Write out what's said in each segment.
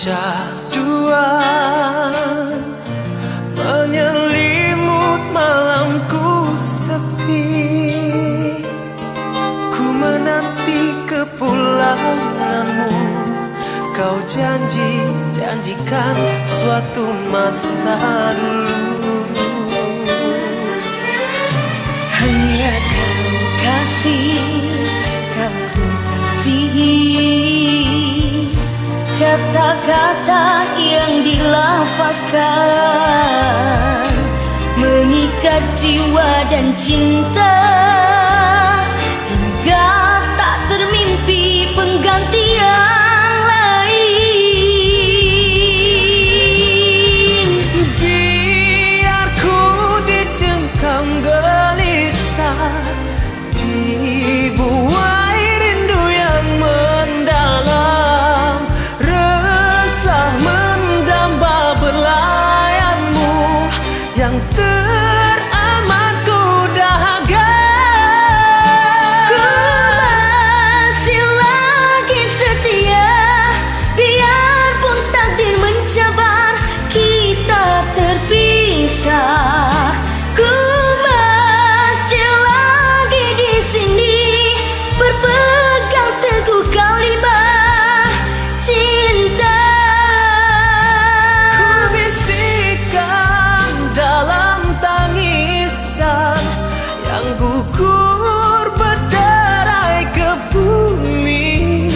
Kesyahduan menyelimut malamku sepi. Ku menanti kepulanganmu. Kau janjikan suatu masa dulu. Hanya kau kasih, kau ku kasihi. Kata-kata yang dilafazkan mengikat jiwa dan cinta, hingga tak termimpi pengganti yang lain. Biar ku dicengkam gelisah, dibuai rindu yang mendalam, resah mendamba belayanmu yang teramat ku dahaga. Ku masih lagi setia, biarpun takdir mencabar kita terpisah. Ku masih lagi di sini, berpegang teguh kalimat cinta. Ku bisikan dalam tangisan yang gugur berderai ke bumi,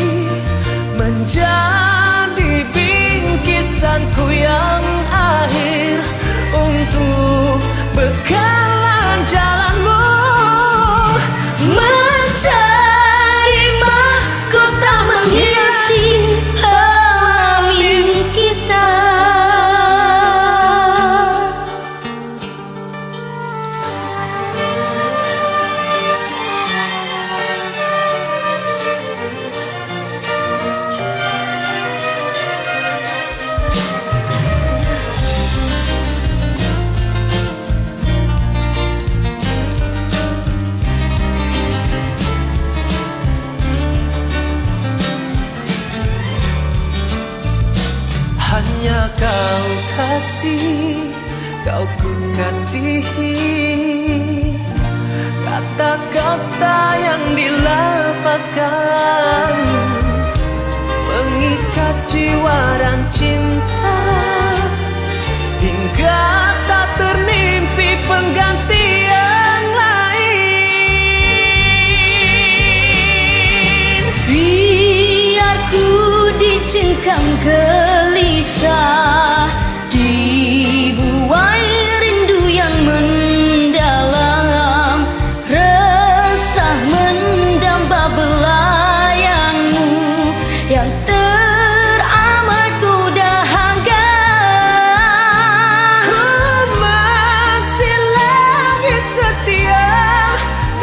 menjadi bingkisanku yang akhir untuk bekalan jalanmu. Mencari mahkota menghiasi halaman kita. Hanya kau kasih, kau ku kasihi. Kata-kata yang dilafazkan mengikat jiwa dan cinta, hingga tak termimpi pengganti yang lain. Biar ku dicengkam gelisah, dibuai rindu yang mendalam, resah mendamba belayanmu yang teramat ku dahaga. Ku masih lagi setia,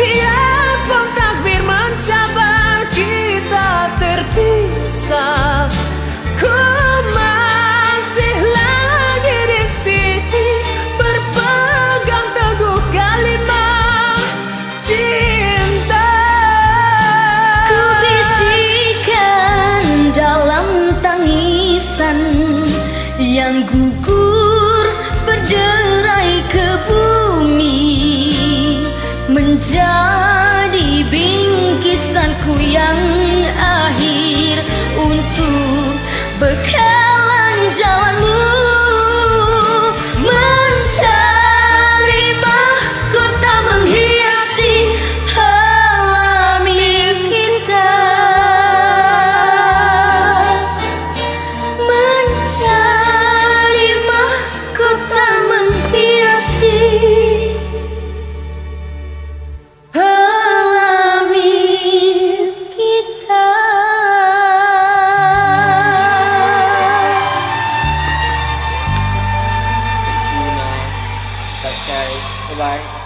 biarpun takbir mencabar kita terpisah. Ku masih lagi di sini, berpegang teguh kalimat cinta. Ku bisikan dalam tangisan yang gugur berderai ke bumi, menjadi bingkisanku yang akhir untuk bekalan jalanmu. Mencari mahkota menghiasi halaman kita. Mencari mahkota menghiasi halaman kita. Bye bye.